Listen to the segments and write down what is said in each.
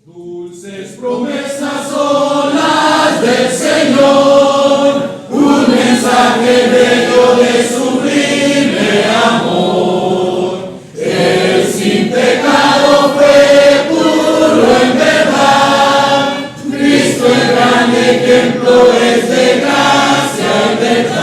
Dulces promesas son las del Señor, un mensaje bello de sublime amor. Él sin pecado fue puro en verdad, Cristo el gran ejemplo es de gracia y verdad.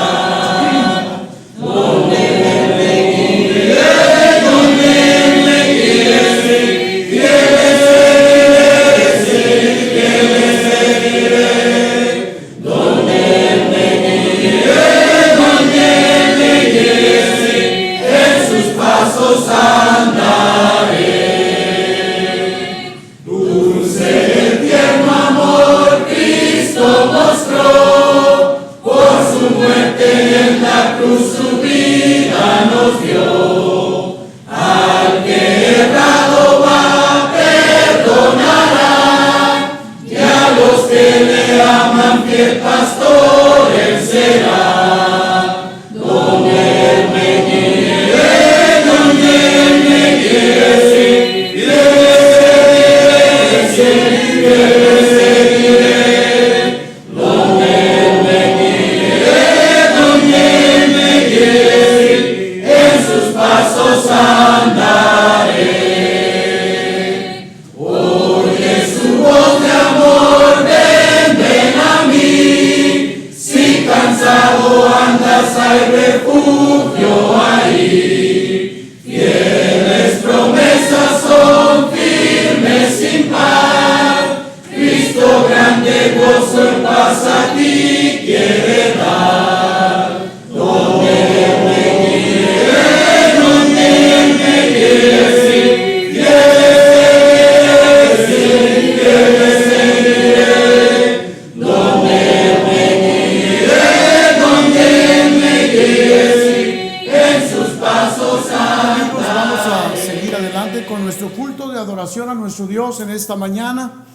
En esta mañana,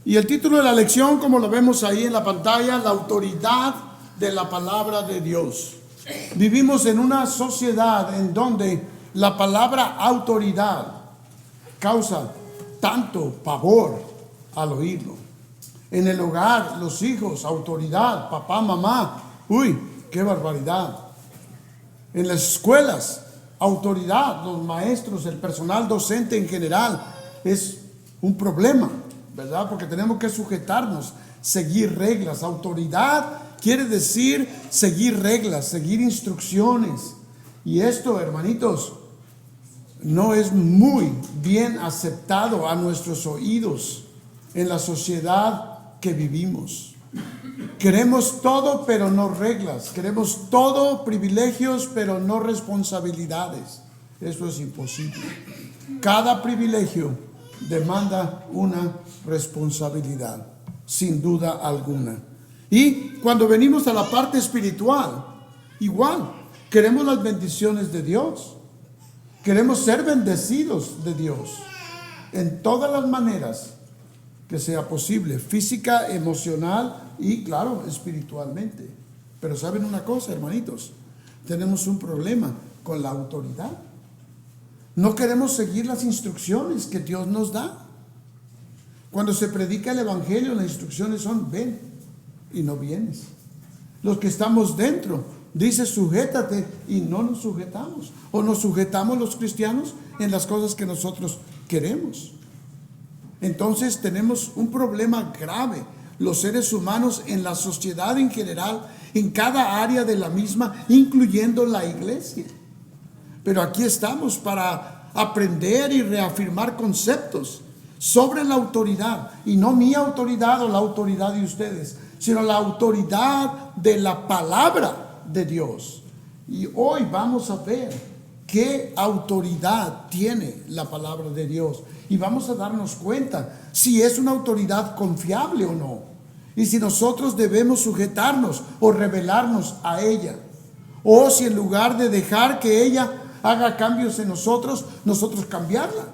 y el título de la lección, como lo vemos ahí en la pantalla, la autoridad de la palabra de Dios. Vivimos en una sociedad en donde la palabra autoridad causa tanto pavor al oírlo. En el hogar, los hijos, autoridad, papá, mamá, uy, qué barbaridad. En las escuelas, autoridad, los maestros, el personal docente en general, es un problema, ¿verdad? Porque tenemos que sujetarnos, seguir reglas. Autoridad quiere decir seguir reglas, seguir instrucciones. Y esto, hermanitos, no es muy bien aceptado a nuestros oídos en la sociedad que vivimos. Queremos todo, pero no reglas. Queremos todo, privilegios, pero no responsabilidades. Eso es imposible. Cada privilegio demanda una responsabilidad, sin duda alguna. Y cuando venimos a la parte espiritual, igual, queremos las bendiciones de Dios. Queremos ser bendecidos de Dios en todas las maneras que sea posible, física, emocional y, claro, espiritualmente. Pero ¿saben una cosa, hermanitos? Tenemos un problema con la autoridad. No queremos seguir las instrucciones que Dios nos da. Cuando se predica el evangelio, las instrucciones son: ven y no vienes. Los que estamos dentro, dice sujétate, y no nos sujetamos. O nos sujetamos los cristianos en las cosas que nosotros queremos. Entonces tenemos un problema grave, los seres humanos, en la sociedad en general, en cada área de la misma, incluyendo la iglesia. Pero aquí estamos para aprender y reafirmar conceptos sobre la autoridad, y no mi autoridad o la autoridad de ustedes, sino la autoridad de la palabra de Dios. Y hoy vamos a ver qué autoridad tiene la palabra de Dios, y vamos a darnos cuenta si es una autoridad confiable o no, y si nosotros debemos sujetarnos o rebelarnos a ella, o si en lugar de dejar que ella haga cambios en nosotros cambiarla.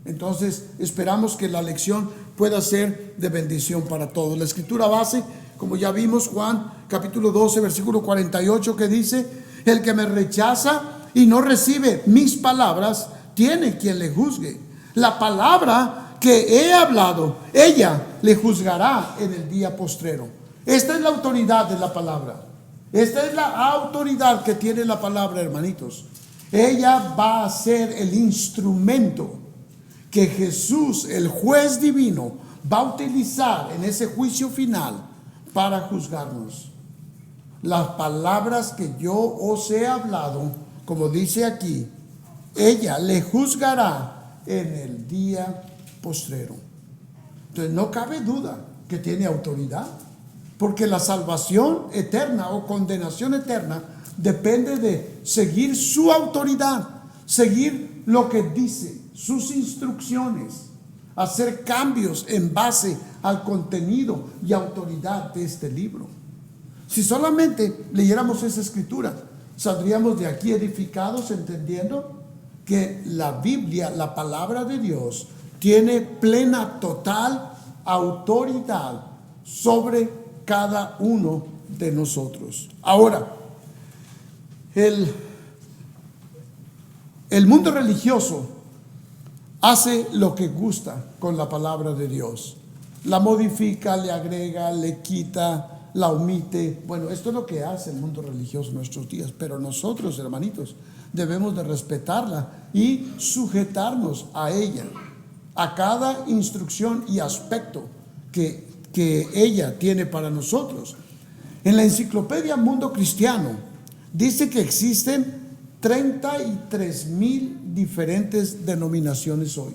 Entonces esperamos que la lección pueda ser de bendición para todos. La escritura base, como ya vimos, Juan capítulo 12 versículo 48, que dice: el que me rechaza y no recibe mis palabras, tiene quien le juzgue. La palabra que he hablado, ella le juzgará en el día postrero. Esta es la autoridad de la palabra. Esta es la autoridad que tiene la palabra, hermanitos. Ella va a ser el instrumento que Jesús, el juez divino, va a utilizar en ese juicio final para juzgarnos. Las palabras que yo os he hablado, como dice aquí, ella le juzgará en el día postrero. Entonces no cabe duda que tiene autoridad, porque la salvación eterna o condenación eterna depende de seguir su autoridad, seguir lo que dice, sus instrucciones, hacer cambios en base al contenido y autoridad de este libro. Si solamente leyéramos esa escritura, saldríamos de aquí edificados entendiendo que la Biblia, la palabra de Dios, tiene plena, total autoridad sobre cada uno de nosotros. Ahora, el mundo religioso hace lo que gusta con la palabra de Dios. La modifica, le agrega, le quita, la omite. Bueno, esto es lo que hace el mundo religioso en nuestros días. Pero nosotros, hermanitos, debemos de respetarla y sujetarnos a ella, a cada instrucción y aspecto que ella tiene para nosotros. En la enciclopedia Mundo Cristiano dice que existen 33,000 diferentes denominaciones hoy.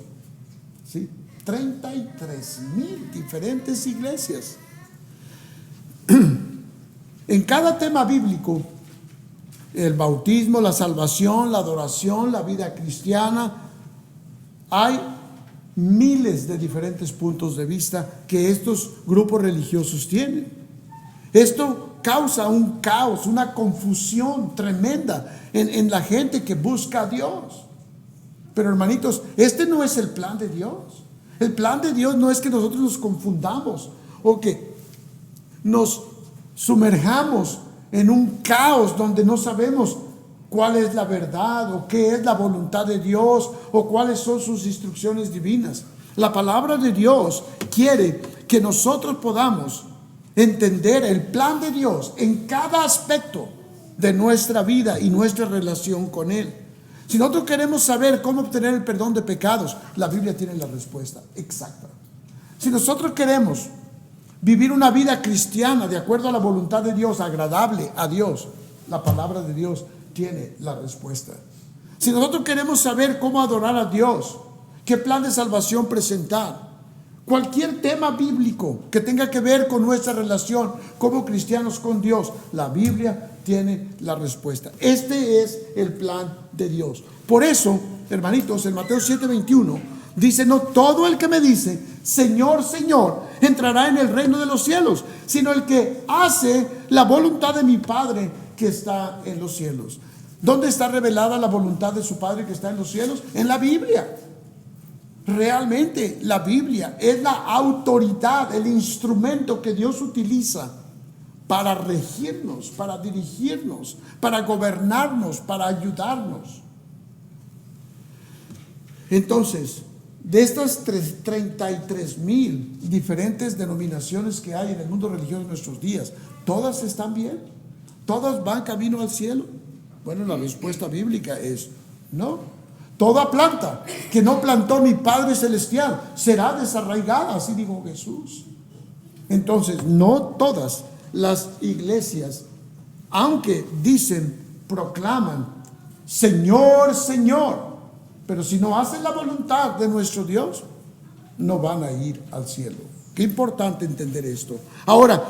¿Sí? 33,000 diferentes iglesias. En cada tema bíblico, el bautismo, la salvación, la adoración, la vida cristiana, hay miles de diferentes puntos de vista que estos grupos religiosos tienen. Esto causa un caos, una confusión tremenda en la gente que busca a Dios. Pero hermanitos, este no es el plan de Dios. El plan de Dios no es que nosotros nos confundamos o que nos sumerjamos en un caos donde no sabemos cuál es la verdad o qué es la voluntad de Dios o cuáles son sus instrucciones divinas. La palabra de Dios quiere que nosotros podamos entender el plan de Dios en cada aspecto de nuestra vida y nuestra relación con Él. Si nosotros queremos saber cómo obtener el perdón de pecados, la Biblia tiene la respuesta exacta. Si nosotros queremos vivir una vida cristiana de acuerdo a la voluntad de Dios, agradable a Dios, la palabra de Dios tiene la respuesta. Si nosotros queremos saber cómo adorar a Dios, qué plan de salvación presentar, cualquier tema bíblico que tenga que ver con nuestra relación como cristianos con Dios, la Biblia tiene la respuesta. Este es el plan de Dios. Por eso, hermanitos, en Mateo 7:21 dice: no todo el que me dice Señor, Señor, entrará en el reino de los cielos, sino el que hace la voluntad de mi Padre que está en los cielos. ¿Dónde está revelada la voluntad de su Padre que está en los cielos? En la Biblia. Realmente la Biblia es la autoridad, el instrumento que Dios utiliza para regirnos, para dirigirnos, para gobernarnos, para ayudarnos. Entonces, de estas 33,000 diferentes denominaciones que hay en el mundo religioso en nuestros días, ¿todas están bien? ¿Todas van camino al cielo? Bueno, la respuesta bíblica es no. Toda planta que no plantó mi Padre Celestial será desarraigada, así dijo Jesús. Entonces, no todas las iglesias, aunque dicen, proclaman, Señor, Señor, pero si no hacen la voluntad de nuestro Dios, no van a ir al cielo. Qué importante entender esto. Ahora,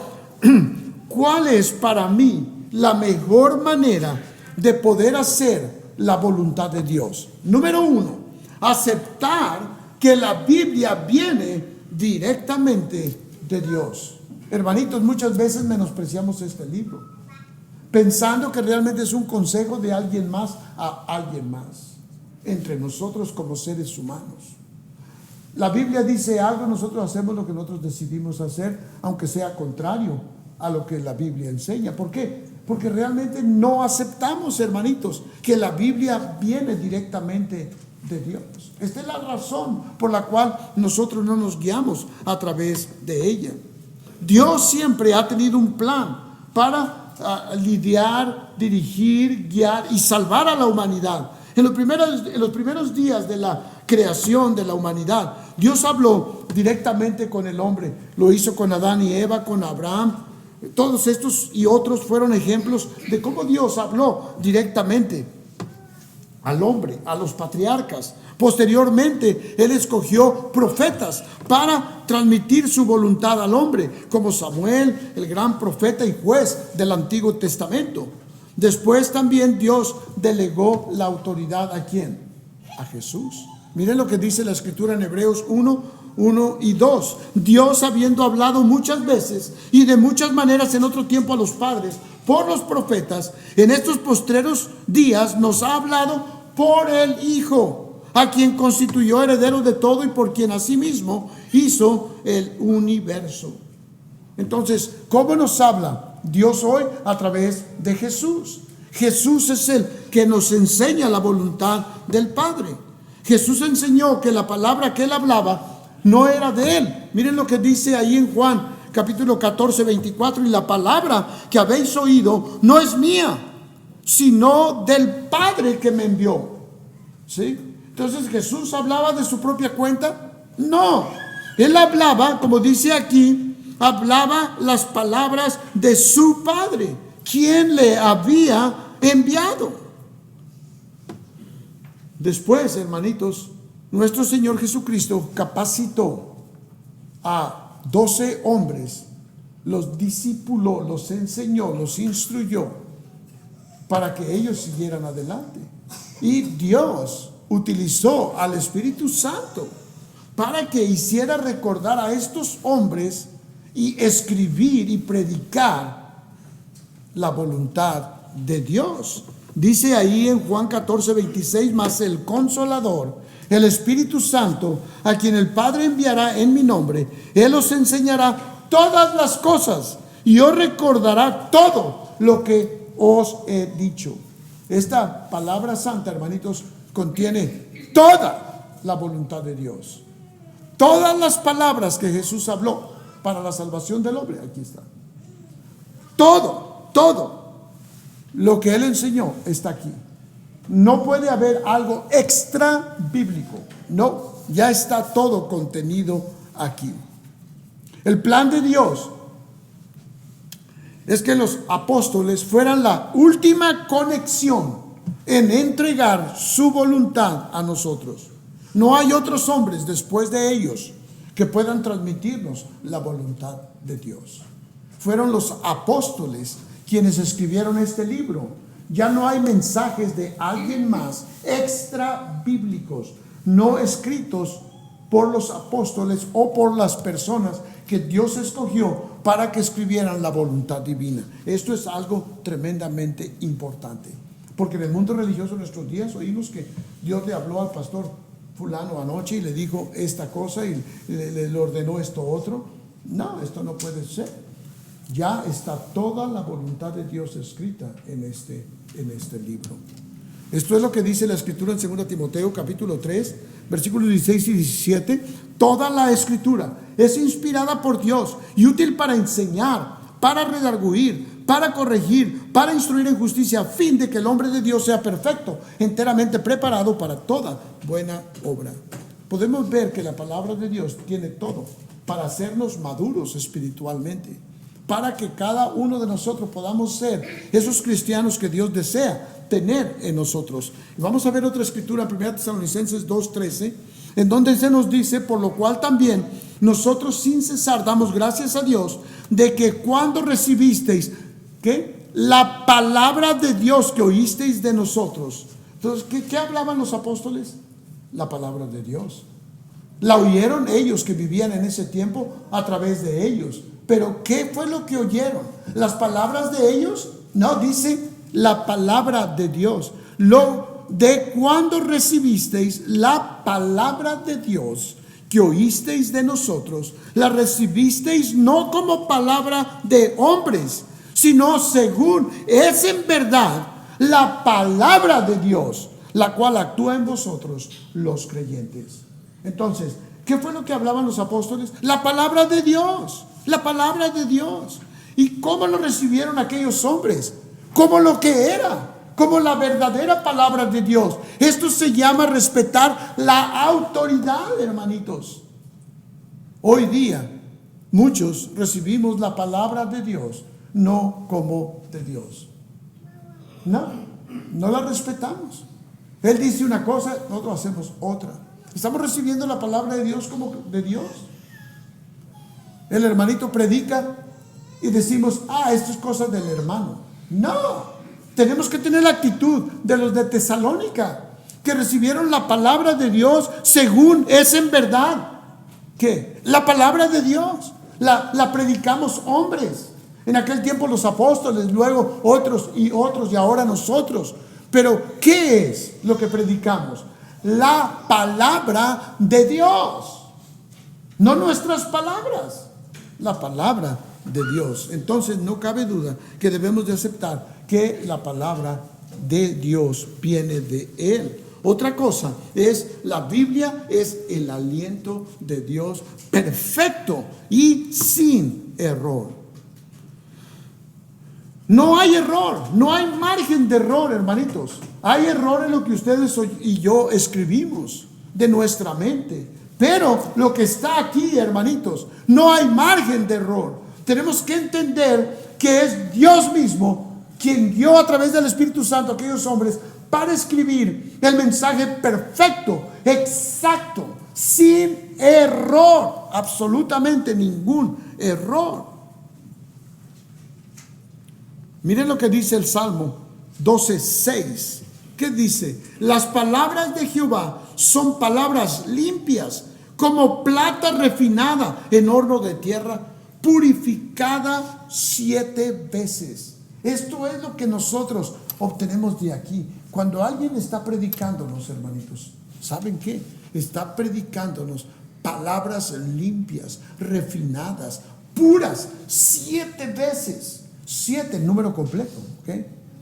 ¿cuál es para mí la mejor manera de poder hacer la voluntad de Dios? Número 1, aceptar que la Biblia viene directamente de Dios. Hermanitos, muchas veces menospreciamos este libro, pensando que realmente es un consejo de alguien más a alguien más, entre nosotros como seres humanos. La Biblia dice algo, nosotros hacemos lo que nosotros decidimos hacer, aunque sea contrario a lo que la Biblia enseña. ¿Por qué? Porque realmente no aceptamos, hermanitos, que la Biblia viene directamente de Dios. Esta es la razón por la cual nosotros no nos guiamos a través de ella. Dios siempre ha tenido un plan para lidiar, dirigir, guiar y salvar a la humanidad. En los primeros días de la creación de la humanidad, Dios habló directamente con el hombre. Lo hizo con Adán y Eva, con Abraham. Todos estos y otros fueron ejemplos de cómo Dios habló directamente al hombre, a los patriarcas. Posteriormente, Él escogió profetas para transmitir su voluntad al hombre, como Samuel, el gran profeta y juez del Antiguo Testamento. Después también Dios delegó la autoridad ¿a quién? A Jesús. Miren lo que dice la Escritura en Hebreos 1 y 2. Dios, habiendo hablado muchas veces y de muchas maneras en otro tiempo a los padres por los profetas, en estos postreros días nos ha hablado por el Hijo, a quien constituyó heredero de todo y por quien asimismo hizo el universo. Entonces, ¿cómo nos habla Dios hoy? A través de Jesús. Jesús es el que nos enseña la voluntad del Padre. Jesús enseñó que la palabra que Él hablaba no era de Él. Miren lo que dice ahí en Juan capítulo 14, 24. Y la palabra que habéis oído no es mía, sino del Padre que me envió. ¿Sí? Entonces, ¿Jesús hablaba de su propia cuenta? No. Él hablaba, como dice aquí, hablaba las palabras de su Padre, quien le había enviado. Después, hermanitos, nuestro Señor Jesucristo capacitó a 12 hombres, los discipuló, los enseñó, los instruyó para que ellos siguieran adelante. Y Dios utilizó al Espíritu Santo para que hiciera recordar a estos hombres y escribir y predicar la voluntad de Dios. Dice ahí en Juan 14, 26, mas el Consolador, el Espíritu Santo, a quien el Padre enviará en mi nombre, Él os enseñará todas las cosas y os recordará todo lo que os he dicho. Esta palabra santa, hermanitos, contiene toda la voluntad de Dios. Todas las palabras que Jesús habló para la salvación del hombre, aquí está. Todo lo que Él enseñó está aquí. No puede haber algo extra bíblico. No, ya está todo contenido aquí. El plan de Dios es que los apóstoles fueran la última conexión en entregar su voluntad a nosotros. No hay otros hombres después de ellos que puedan transmitirnos la voluntad de Dios. Fueron los apóstoles quienes escribieron este libro. Ya no hay mensajes de alguien más extra bíblicos, no escritos por los apóstoles o por las personas que Dios escogió para que escribieran la voluntad divina. Esto es algo tremendamente importante, porque en el mundo religioso de nuestros días oímos que Dios le habló al pastor fulano anoche y le dijo esta cosa y le ordenó esto otro. No, esto no puede ser. Ya está toda la voluntad de Dios escrita en este libro. Esto es lo que dice la Escritura en 2 Timoteo capítulo 3 versículos 16 y 17. Toda la Escritura es inspirada por Dios y útil para enseñar, para redarguir, para corregir, para instruir en justicia, a fin de que el hombre de Dios sea perfecto, enteramente preparado para toda buena obra. Podemos ver que la palabra de Dios tiene todo para hacernos maduros espiritualmente, para que cada uno de nosotros podamos ser esos cristianos que Dios desea tener en nosotros. Y vamos a ver otra escritura en 1 Tesalonicenses 2:13, en donde se nos dice: por lo cual también nosotros sin cesar damos gracias a Dios de que cuando recibisteis ¿qué? La palabra de Dios que oísteis de nosotros. Entonces, ¿qué hablaban los apóstoles? La palabra de Dios. La oyeron ellos que vivían en ese tiempo a través de ellos. Pero ¿qué fue lo que oyeron? ¿Las palabras de ellos? No, dice la palabra de Dios. Lo de cuando recibisteis la palabra de Dios que oísteis de nosotros, la recibisteis no como palabra de hombres, sino según es en verdad la palabra de Dios, la cual actúa en vosotros los creyentes. Entonces, ¿qué fue lo que hablaban los apóstoles? La palabra de Dios, la palabra de Dios. ¿Y cómo lo recibieron aquellos hombres? Como lo que era, como la verdadera palabra de Dios. Esto se llama respetar la autoridad, hermanitos. Hoy día, muchos recibimos la palabra de Dios no como de Dios. No la respetamos. Él dice una cosa, nosotros hacemos otra. Estamos recibiendo la palabra de Dios como de Dios. El hermanito predica y decimos, esto es cosa del hermano. No, tenemos que tener la actitud de los de Tesalónica, que recibieron la palabra de Dios según es en verdad. ¿Qué? La palabra de Dios la predicamos hombres. En aquel tiempo los apóstoles, luego otros, y ahora nosotros. Pero ¿qué es lo que predicamos? La palabra de Dios, no nuestras palabras, la palabra de Dios. Entonces no cabe duda que debemos de aceptar que la palabra de Dios viene de Él. Otra cosa es, la Biblia es el aliento de Dios perfecto y sin error. No hay error, no hay margen de error, hermanitos. Hay error en lo que ustedes y yo escribimos de nuestra mente. Pero lo que está aquí, hermanitos, no hay margen de error. Tenemos que entender que es Dios mismo quien dio a través del Espíritu Santo a aquellos hombres para escribir el mensaje perfecto, exacto, sin error, absolutamente ningún error. Miren lo que dice el Salmo 12:6. ¿Qué dice? Las palabras de Jehová son palabras limpias, como plata refinada en horno de tierra, purificada 7 veces. Esto es lo que nosotros obtenemos de aquí. Cuando alguien está predicándonos, hermanitos, ¿saben qué? Está predicándonos palabras limpias, refinadas, puras, 7 veces. 7, número completo, ¿ok?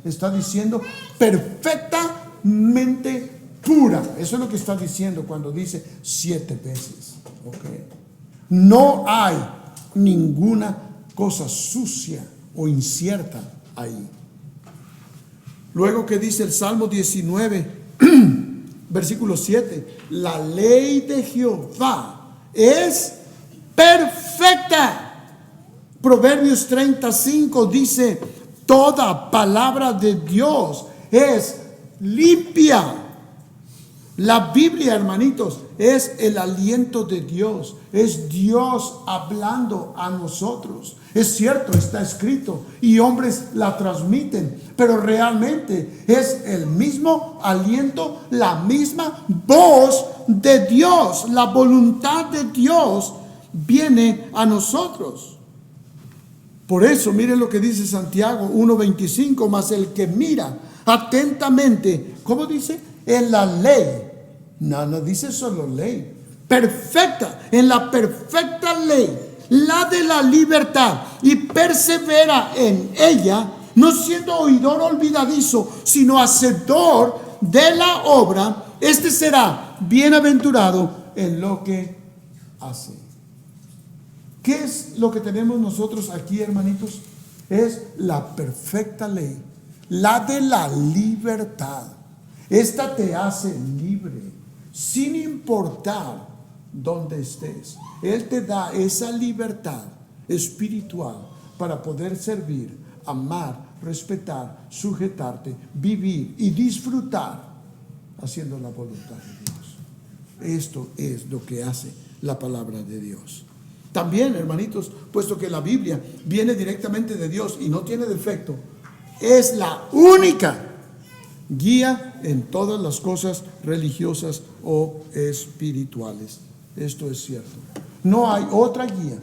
Está diciendo perfectamente pura. Eso es lo que está diciendo cuando dice 7 veces, ¿ok? No hay ninguna cosa sucia o incierta ahí. Luego que dice el Salmo 19, versículo 7, la ley de Jehová es perfecta. Proverbios 35 dice, toda palabra de Dios es limpia. La Biblia, hermanitos, es el aliento de Dios. Es Dios hablando a nosotros. Es cierto, está escrito y hombres la transmiten, pero realmente es el mismo aliento, la misma voz de Dios. La voluntad de Dios viene a nosotros. Por eso, miren lo que dice Santiago 1:25, mas el que mira atentamente, ¿cómo dice? En la ley. No dice solo ley. Perfecta, en la perfecta ley, la de la libertad, y persevera en ella, no siendo oidor olvidadizo, sino hacedor de la obra, este será bienaventurado en lo que hace. ¿Qué es lo que tenemos nosotros aquí, hermanitos? Es la perfecta ley, la de la libertad. Esta te hace libre, sin importar dónde estés. Él te da esa libertad espiritual para poder servir, amar, respetar, sujetarte, vivir y disfrutar haciendo la voluntad de Dios. Esto es lo que hace la palabra de Dios. También, hermanitos, puesto que la Biblia viene directamente de Dios y no tiene defecto, es la única guía en todas las cosas religiosas o espirituales. Esto es cierto. No hay otra guía.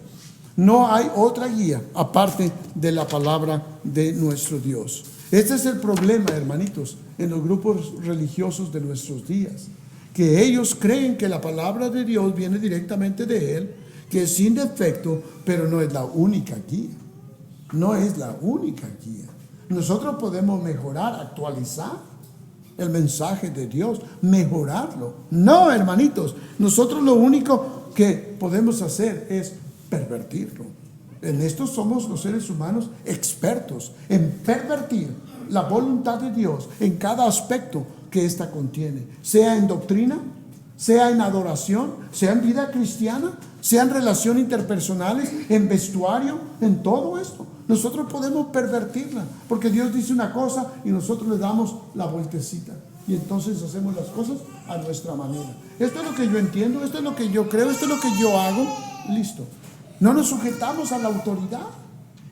No hay otra guía aparte de la palabra de nuestro Dios. Este es el problema, hermanitos, en los grupos religiosos de nuestros días, que ellos creen que la palabra de Dios viene directamente de Él, que es sin defecto, pero no es la única guía. No es la única guía. Nosotros podemos mejorar, actualizar, el mensaje de Dios, mejorarlo. No, hermanitos, nosotros lo único que podemos hacer es pervertirlo. En esto somos los seres humanos expertos en pervertir la voluntad de Dios en cada aspecto que ésta contiene, sea en doctrina, sea en adoración, sea en vida cristiana, sea en relaciones interpersonales, en vestuario, en todo esto. Nosotros podemos pervertirla, porque Dios dice una cosa y nosotros le damos la vueltecita. Y entonces hacemos las cosas a nuestra manera. Esto es lo que yo entiendo, esto es lo que yo creo, esto es lo que yo hago. Listo. No nos sujetamos a la autoridad.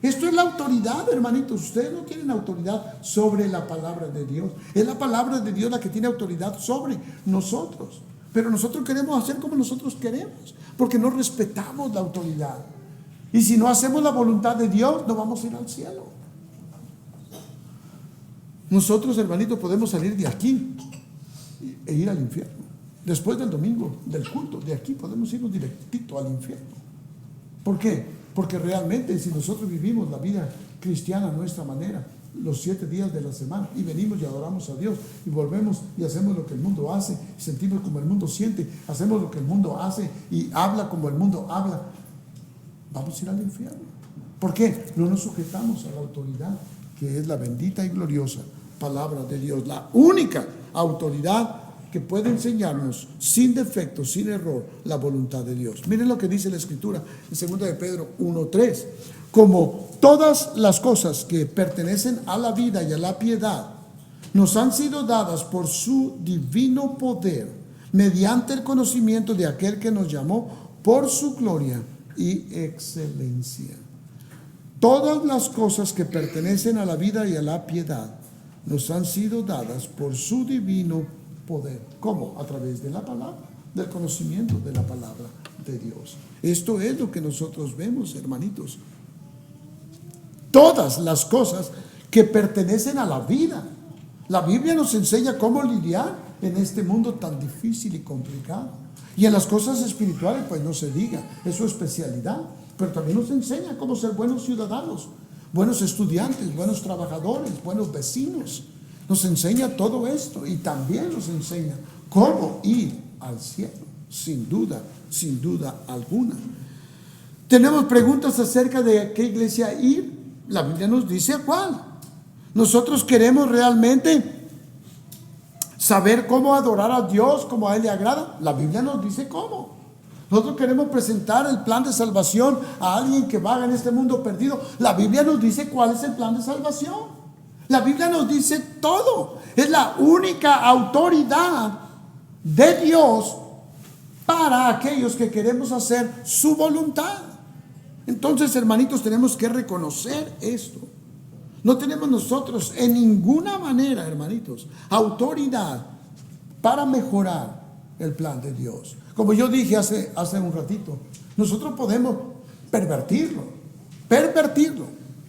Esto es la autoridad, hermanitos. Ustedes no tienen autoridad sobre la palabra de Dios. Es la palabra de Dios la que tiene autoridad sobre nosotros. Pero nosotros queremos hacer como nosotros queremos, porque no respetamos la autoridad. Y si no hacemos la voluntad de Dios, no vamos a ir al cielo. Nosotros, hermanitos, podemos salir de aquí e ir al infierno. Después del domingo, del culto, de aquí podemos irnos directito al infierno. ¿Por qué? Porque realmente si nosotros vivimos la vida cristiana a nuestra manera, los 7 días de la semana, y venimos y adoramos a Dios, y volvemos y hacemos lo que el mundo hace, sentimos como el mundo siente, hacemos lo que el mundo hace y habla como el mundo habla, vamos a ir al infierno. ¿Por qué? No nos sujetamos a la autoridad, que es la bendita y gloriosa palabra de Dios, la única autoridad que puede enseñarnos sin defecto, sin error, la voluntad de Dios. Miren lo que dice la Escritura en 2 de Pedro 1:3. Como todas las cosas que pertenecen a la vida y a la piedad nos han sido dadas por su divino poder, mediante el conocimiento de aquel que nos llamó por su gloria y excelencia. Todas las cosas que pertenecen a la vida y a la piedad nos han sido dadas por su divino poder. ¿Cómo? A través de la palabra, del conocimiento de la palabra de Dios. Esto es lo que nosotros vemos, hermanitos. Todas las cosas que pertenecen a la vida. La Biblia nos enseña cómo lidiar en este mundo tan difícil y complicado. Y en las cosas espirituales, pues no se diga, es su especialidad. Pero también nos enseña cómo ser buenos ciudadanos, buenos estudiantes, buenos trabajadores, buenos vecinos. Nos enseña todo esto y también nos enseña cómo ir al cielo, sin duda alguna. Tenemos preguntas acerca de qué iglesia ir. La Biblia nos dice a cuál. Nosotros queremos realmente saber cómo adorar a Dios, cómo a Él le agrada. La Biblia nos dice cómo. Nosotros queremos presentar el plan de salvación a alguien que vaga en este mundo perdido. La Biblia nos dice cuál es el plan de salvación. La Biblia nos dice todo. Es la única autoridad de Dios para aquellos que queremos hacer su voluntad. Entonces, hermanitos, tenemos que reconocer esto. No tenemos nosotros en ninguna manera, hermanitos, autoridad para mejorar el plan de Dios. Como yo dije hace un ratito, nosotros podemos pervertirlo,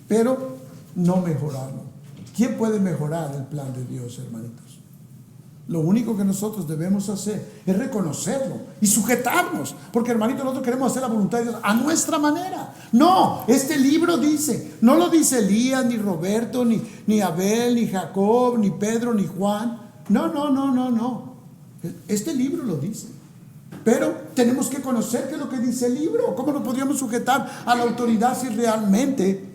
pero no mejorarlo. ¿Quién puede mejorar el plan de Dios, hermanitos? Lo único que nosotros debemos hacer es reconocerlo y sujetarnos. Porque, hermanitos, nosotros queremos hacer la voluntad de Dios a nuestra manera. No, este libro dice, no lo dice Elías, ni Roberto, ni Abel, ni Jacob, ni Pedro, ni Juan. No. Este libro lo dice. Pero tenemos que conocer qué es lo que dice el libro. ¿Cómo nos podríamos sujetar a la autoridad si realmente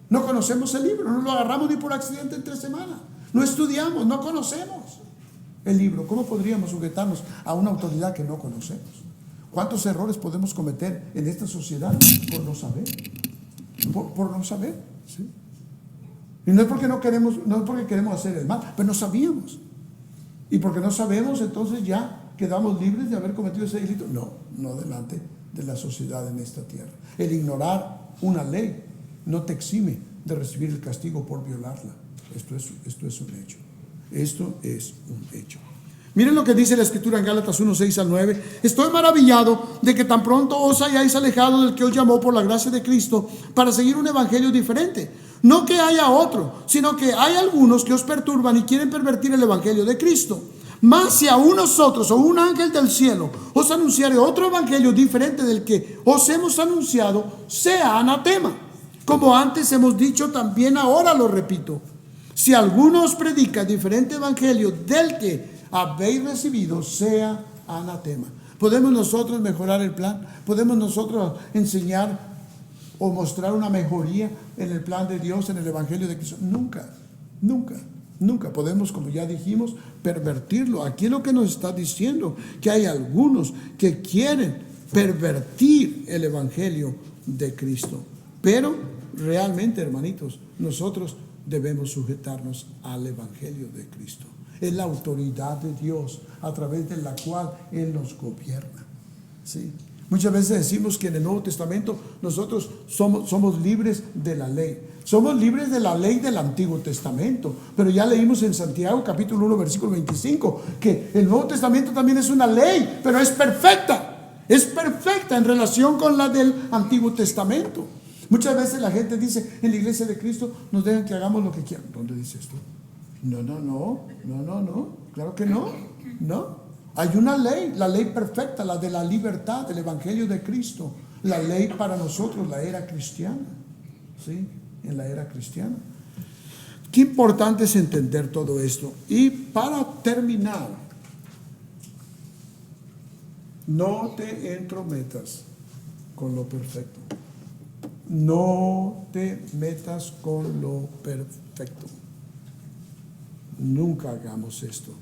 no conocemos el libro? No lo agarramos ni por accidente en 3 semanas. No estudiamos, no conocemos el libro. ¿Cómo podríamos sujetarnos a una autoridad que no conocemos? ¿Cuántos errores podemos cometer en esta sociedad por no saber? Por no saber, ¿sí? Y no es porque no es porque queremos hacer el mal, pero no sabíamos. Y porque no sabemos, entonces ya quedamos libres de haber cometido ese delito. No delante de la sociedad en esta tierra. El ignorar una ley no te exime de recibir el castigo por violarla. Esto es un hecho. Esto es un hecho. Miren lo que dice la Escritura en Gálatas 1:6-9. Estoy maravillado de que tan pronto os hayáis alejado del que os llamó por la gracia de Cristo para seguir un evangelio diferente. No que haya otro, sino que hay algunos que os perturban y quieren pervertir el evangelio de Cristo. Mas si aún nosotros o un ángel del cielo os anunciare otro evangelio diferente del que os hemos anunciado, sea anatema. Como antes hemos dicho, también ahora lo repito. Si alguno os predica diferente evangelio del que habéis recibido, sea anatema. ¿Podemos nosotros mejorar el plan? ¿Podemos nosotros enseñar o mostrar una mejoría en el plan de Dios, en el evangelio de Cristo? Nunca, nunca, nunca podemos, como ya dijimos, pervertirlo. Aquí es lo que nos está diciendo, que hay algunos que quieren pervertir el evangelio de Cristo. Pero realmente, hermanitos, nosotros debemos sujetarnos al evangelio de Cristo. Es la autoridad de Dios a través de la cual Él nos gobierna. ¿Sí? Muchas veces decimos que en el Nuevo Testamento nosotros somos libres de la ley. Somos libres de la ley del Antiguo Testamento. Pero ya leímos en Santiago capítulo 1 versículo 25 que el Nuevo Testamento también es una ley, pero es perfecta. Es perfecta en relación con la del Antiguo Testamento. Muchas veces la gente dice, en la iglesia de Cristo nos dejan que hagamos lo que quieran. ¿Dónde dice esto? No, claro que no. Hay una ley, la ley perfecta, la de la libertad, el evangelio de Cristo, la ley para nosotros, la era cristiana. ¿Sí? En la era cristiana. Qué importante es entender todo esto. Y para terminar, no te entrometas con lo perfecto. No te metas con lo perfecto. Nunca hagamos esto.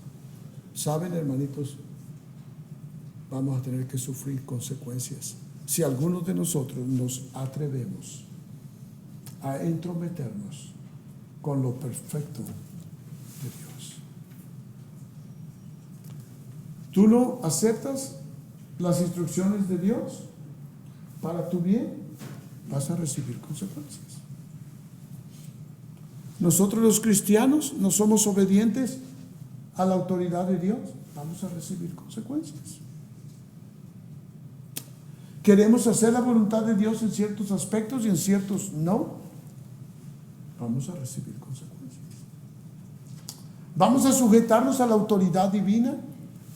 ¿Saben, hermanitos? Vamos a tener que sufrir consecuencias si algunos de nosotros nos atrevemos a entrometernos con lo perfecto de Dios. ¿Tú no aceptas las instrucciones de Dios para tu bien? Vas a recibir consecuencias. Nosotros los cristianos no somos obedientes a la autoridad de Dios, vamos a recibir consecuencias. Queremos hacer la voluntad de Dios en ciertos aspectos y en ciertos no, vamos a recibir consecuencias. Vamos a sujetarnos a la autoridad divina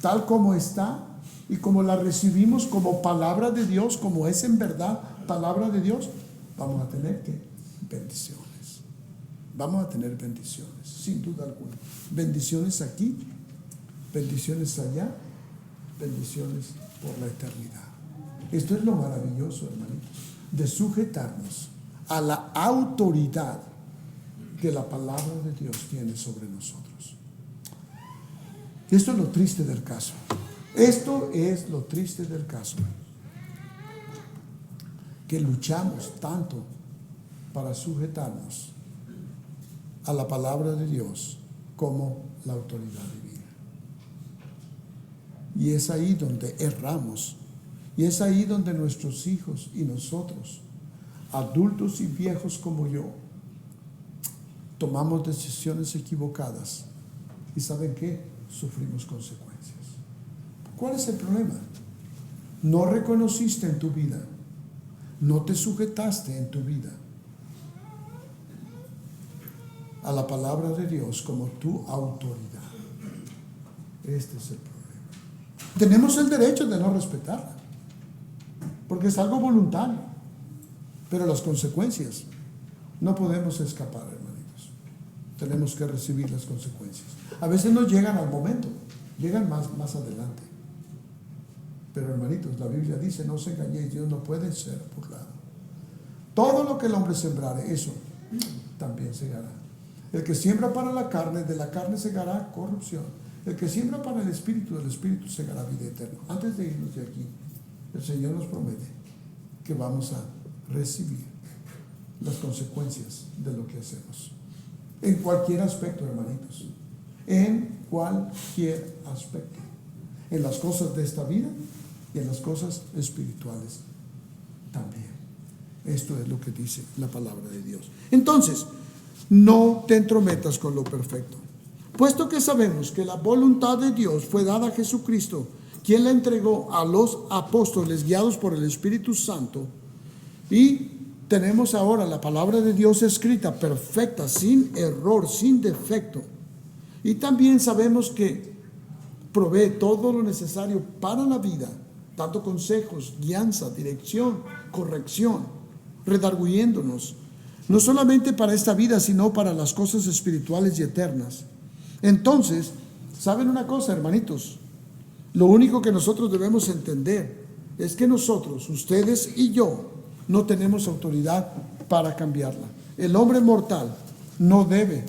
tal como está y como la recibimos como palabra de Dios, como es en verdad palabra de Dios. Vamos a tener bendiciones. Vamos a tener bendiciones, sin duda alguna. Bendiciones aquí, bendiciones allá, bendiciones por la eternidad. Esto es lo maravilloso, hermanitos, de sujetarnos a la autoridad que la palabra de Dios tiene sobre nosotros. Esto es lo triste del caso. Esto es lo triste del caso. Que luchamos tanto para sujetarnos a la palabra de Dios como la autoridad divina. Y es ahí donde erramos. Y es ahí donde nuestros hijos y nosotros, adultos y viejos como yo, tomamos decisiones equivocadas. ¿Y saben qué? Sufrimos consecuencias. ¿Cuál es el problema? No reconociste en tu vida, no te sujetaste en tu vida a la palabra de Dios como tu autoridad. Este es el problema. Tenemos el derecho de no respetarla, porque es algo voluntario, pero las consecuencias no podemos escapar, hermanitos. Tenemos que recibir las consecuencias. A veces no llegan al momento, llegan más adelante. Pero, hermanitos, la Biblia dice, no se engañéis, Dios no puede ser burlado. Todo lo que el hombre sembrare, eso también segará. El que siembra para la carne, de la carne segará corrupción. El que siembra para el espíritu, del espíritu segará vida eterna. Antes de irnos de aquí, el Señor nos promete que vamos a recibir las consecuencias de lo que hacemos. En cualquier aspecto, hermanitos. En cualquier aspecto. En las cosas de esta vida y en las cosas espirituales también. Esto es lo que dice la palabra de Dios. Entonces, no te entrometas con lo perfecto, puesto que sabemos que la voluntad de Dios fue dada a Jesucristo, quien la entregó a los apóstoles guiados por el Espíritu Santo, y tenemos ahora la palabra de Dios escrita, perfecta, sin error, sin defecto, y también sabemos que provee todo lo necesario para la vida, dando consejos, guianza, dirección, corrección, redarguyéndonos, no solamente para esta vida, sino para las cosas espirituales y eternas. Entonces, ¿saben una cosa, hermanitos? Lo único que nosotros debemos entender es que nosotros, ustedes y yo, no tenemos autoridad para cambiarla. El hombre mortal no debe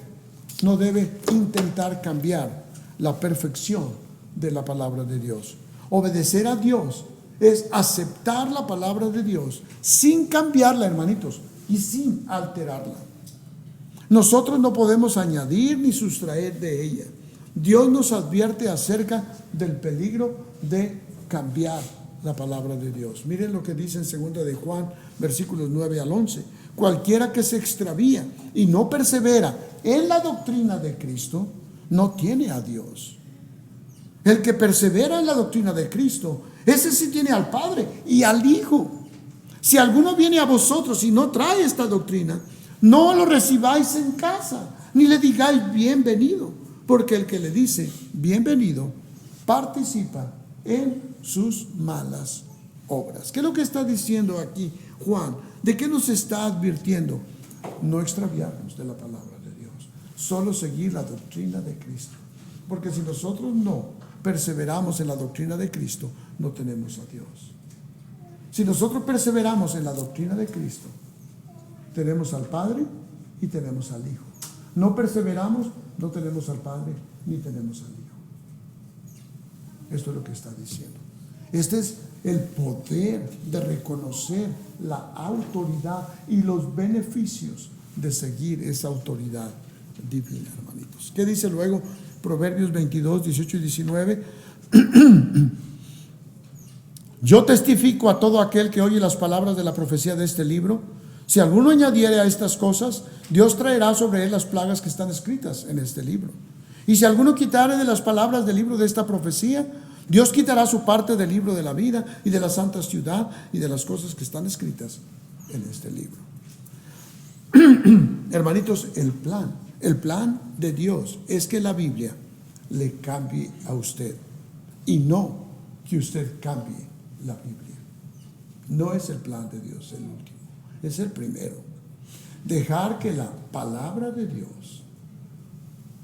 intentar cambiar la perfección de la palabra de Dios. Obedecer a Dios es aceptar la palabra de Dios sin cambiarla, hermanitos, y sin alterarla. Nosotros no podemos añadir ni sustraer de ella. Dios nos advierte acerca del peligro de cambiar la palabra de Dios. Miren lo que dice en 2 de Juan, versículos 9 al 11. Cualquiera que se extravía y no persevera en la doctrina de Cristo, no tiene a Dios. El que persevera en la doctrina de Cristo, ese sí tiene al Padre y al Hijo. Si alguno viene a vosotros y no trae esta doctrina, no lo recibáis en casa, ni le digáis bienvenido, porque el que le dice bienvenido participa en sus malas obras. ¿Qué es lo que está diciendo aquí Juan? ¿De qué nos está advirtiendo? No extraviarnos de la palabra de Dios, solo seguir la doctrina de Cristo. Porque si nosotros no perseveramos en la doctrina de Cristo, no tenemos a Dios. Si nosotros perseveramos en la doctrina de Cristo, tenemos al Padre y tenemos al Hijo. No perseveramos, no tenemos al Padre ni tenemos al Hijo. Esto es lo que está diciendo. Este es el poder de reconocer la autoridad y los beneficios de seguir esa autoridad divina, hermanitos. ¿Qué dice luego Proverbios 22, 18 y 19? Yo testifico a todo aquel que oye las palabras de la profecía de este libro. Si alguno añadiere a estas cosas, Dios traerá sobre él las plagas que están escritas en este libro. Y si alguno quitare de las palabras del libro de esta profecía, Dios quitará su parte del libro de la vida y de la santa ciudad y de las cosas que están escritas en este libro. Hermanitos, el plan de Dios es que la Biblia le cambie a usted y no que usted cambie la Biblia. No es el plan de Dios el último, es el primero. Dejar que la palabra de Dios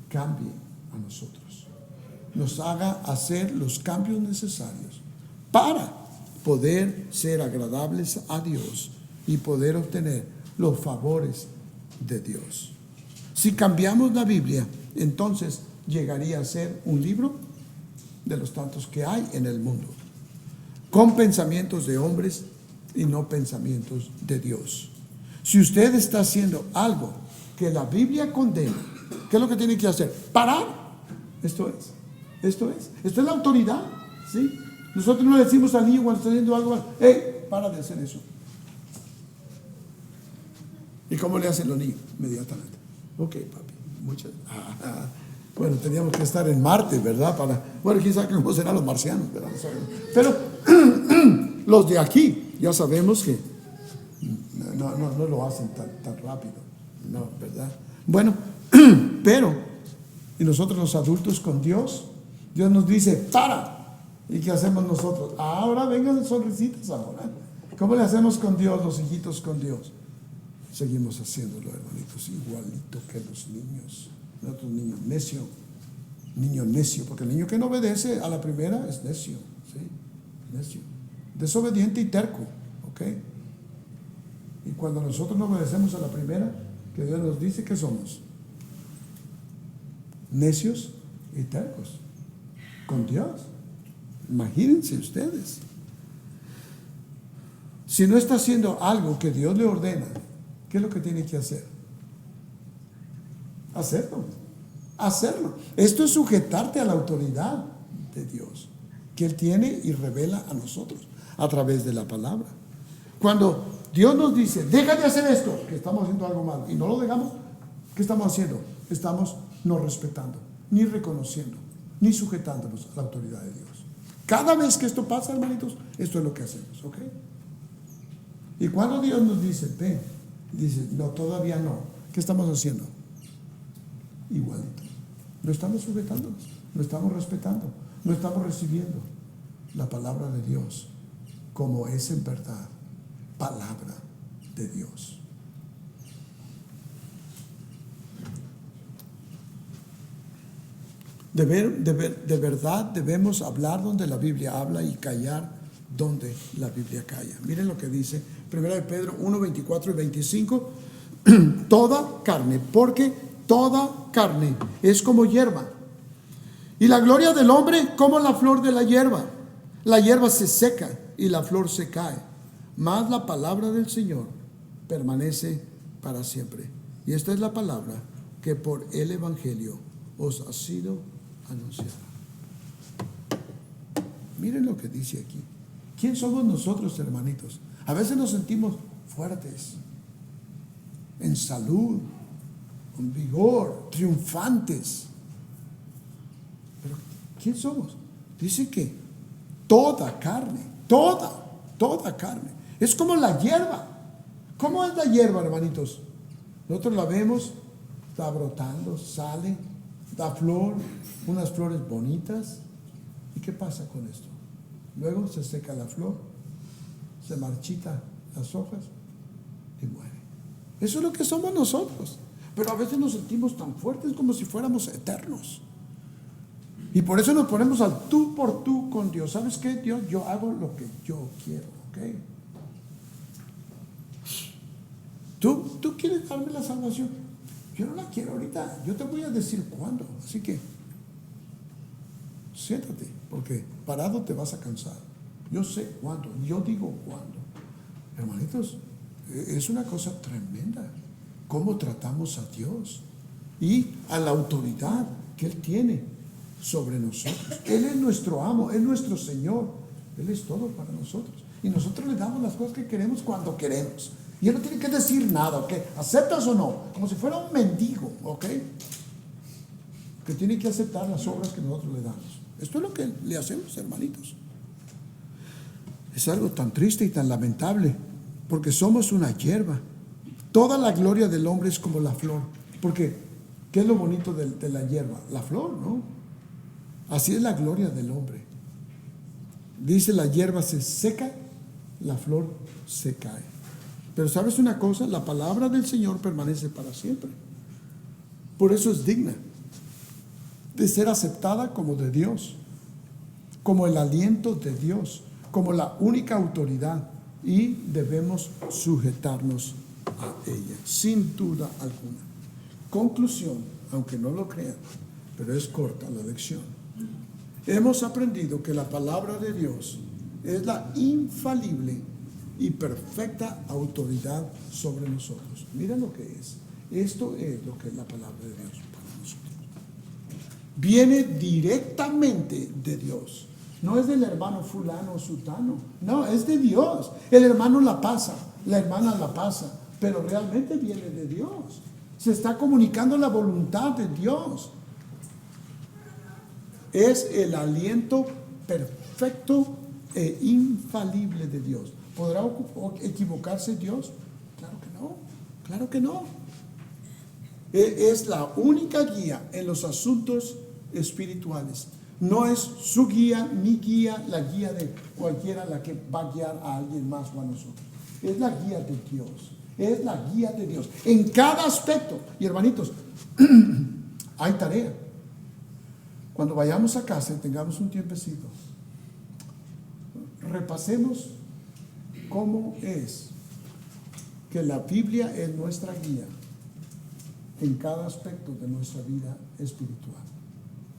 cambie a nosotros, nos haga hacer los cambios necesarios para poder ser agradables a Dios y poder obtener los favores de Dios. Si cambiamos la Biblia, entonces llegaría a ser un libro de los tantos que hay en el mundo, con pensamientos de hombres y no pensamientos de Dios. Si usted está haciendo algo que la Biblia condena, ¿qué es lo que tiene que hacer? Parar. Esto es la autoridad, ¿sí? Nosotros no le decimos al niño cuando está haciendo algo, hey, para de hacer eso. ¿Y cómo le hacen los niños? Inmediatamente. Ok, papi, muchas. Bueno, teníamos que estar en Marte, ¿verdad? Bueno, quizás cómo serán los marcianos, ¿verdad? Pero los de aquí ya sabemos que no lo hacen tan rápido, no, ¿verdad? Bueno, pero y nosotros los adultos con Dios nos dice, para. ¿Y qué hacemos nosotros? Ahora vengan sonrisitas ahora. ¿Cómo le hacemos con Dios, los hijitos con Dios? Seguimos haciéndolo, hermanitos, igualito que los niños. Nosotros niño necio, porque el niño que no obedece a la primera es necio, ¿sí? Necio, desobediente y terco, ¿ok? Y cuando nosotros no obedecemos a la primera, que Dios nos dice que somos necios y tercos con Dios. Imagínense ustedes. Si no está haciendo algo que Dios le ordena, ¿qué es lo que tiene que hacer? Hacerlo. Esto es sujetarte a la autoridad de Dios que Él tiene y revela a nosotros a través de la palabra. Cuando Dios nos dice, deja de hacer esto, que estamos haciendo algo malo, y no lo dejamos, ¿qué estamos haciendo? Estamos no respetando, ni reconociendo, ni sujetándonos a la autoridad de Dios. Cada vez que esto pasa, hermanitos, esto es lo que hacemos, ¿ok? Y cuando Dios nos dice, ven, dice, no, todavía no, ¿qué estamos haciendo? Igualito. No estamos sujetándonos, no estamos respetando, no estamos recibiendo la palabra de Dios como es en verdad, palabra de Dios. De verdad debemos hablar donde la Biblia habla y callar donde la Biblia calla. Miren lo que dice 1 de Pedro 1, 24 y 25. Toda carne, porque toda carne es como hierba, y la gloria del hombre como la flor de la hierba. La hierba se seca y la flor se cae, mas la palabra del Señor permanece para siempre. Y esta es la palabra que por el Evangelio os ha sido anunciada. Miren lo que dice aquí. ¿Quién somos nosotros, hermanitos? A veces nos sentimos fuertes, en salud, con vigor, triunfantes. Pero ¿quién somos? Dice que toda carne, toda carne, es como la hierba. ¿Cómo es la hierba, hermanitos? Nosotros la vemos, está brotando, sale, da flor, unas flores bonitas. ¿Y qué pasa con esto? Luego se seca la flor, se marchita las hojas y muere. Eso es lo que somos nosotros. Pero a veces nos sentimos tan fuertes como si fuéramos eternos. Y por eso nos ponemos al tú por tú con Dios. ¿Sabes qué, Dios? Yo hago lo que yo quiero, ¿ok? ¿Tú quieres darme la salvación? Yo no la quiero ahorita. Yo te voy a decir cuándo. Así que siéntate, porque parado te vas a cansar. Yo sé cuándo, yo digo cuándo. Hermanitos, es una cosa tremenda cómo tratamos a Dios y a la autoridad que Él tiene sobre nosotros. Él es nuestro amo, es nuestro Señor. Él es todo para nosotros. Y nosotros le damos las cosas que queremos cuando queremos. Y Él no tiene que decir nada, ¿ok? ¿Aceptas o no? Como si fuera un mendigo, ¿ok? Que tiene que aceptar las obras que nosotros le damos. Esto es lo que le hacemos, hermanitos. Es algo tan triste y tan lamentable, porque somos una hierba. Toda la gloria del hombre es como la flor. Porque, ¿qué es lo bonito de la hierba? La flor, ¿no? Así es la gloria del hombre. Dice, la hierba se seca, la flor se cae. Pero ¿sabes una cosa? La palabra del Señor permanece para siempre. Por eso es digna de ser aceptada como de Dios, como el aliento de Dios, como la única autoridad, y debemos sujetarnos a ella, sin duda alguna. Conclusión, aunque no lo crean, pero es corta la lección. Hemos aprendido que la palabra de Dios es la infalible y perfecta autoridad sobre nosotros. Mira lo que es. Esto es lo que es la palabra de Dios para nosotros. Viene directamente de Dios. No es del hermano fulano o sutano. No, es de Dios. El hermano la pasa, la hermana la pasa, pero realmente viene de Dios. Se está comunicando la voluntad de Dios. Es el aliento perfecto e infalible de Dios. ¿Podrá equivocarse Dios? Claro que no, claro que no. Es la única guía en los asuntos espirituales. No es su guía, mi guía, la guía de cualquiera la que va a guiar a alguien más o a nosotros. Es la guía de Dios. Es la guía de Dios. En cada aspecto. Y hermanitos, hay tarea. Cuando vayamos a casa y tengamos un tiempecito, repasemos cómo es que la Biblia es nuestra guía en cada aspecto de nuestra vida espiritual.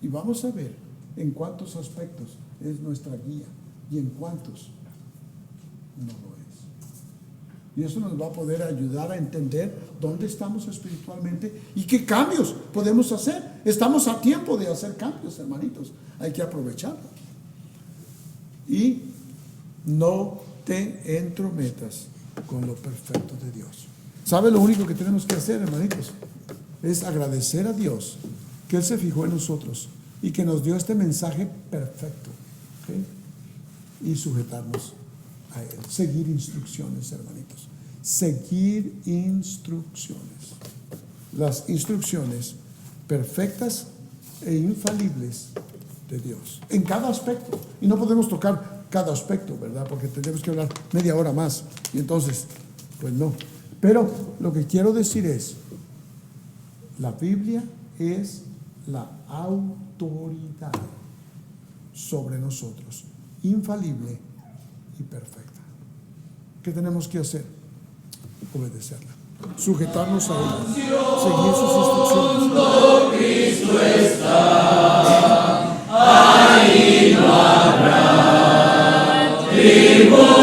Y vamos a ver en cuántos aspectos es nuestra guía y en cuántos no lo es. Y eso nos va a poder ayudar a entender dónde estamos espiritualmente y qué cambios podemos hacer. Estamos a tiempo de hacer cambios, hermanitos. Hay que aprovecharlo. Y no te entrometas con lo perfecto de Dios. ¿Sabe lo único que tenemos que hacer, hermanitos? Es agradecer a Dios que Él se fijó en nosotros y que nos dio este mensaje perfecto, ¿okay? Y sujetarnos a Él. Seguir instrucciones, hermanitos. Seguir instrucciones. Las instrucciones perfectas e infalibles de Dios. En cada aspecto. Y no podemos tocar cada aspecto, ¿verdad? Porque tendremos que hablar media hora más. Y entonces, pues no. Pero lo que quiero decir es, la Biblia es la autoridad autoridad sobre nosotros, infalible y perfecta. ¿Qué tenemos que hacer? Obedecerla, sujetarnos a ella, seguir sus instrucciones. Cristo está, ahí no habrá tribulación.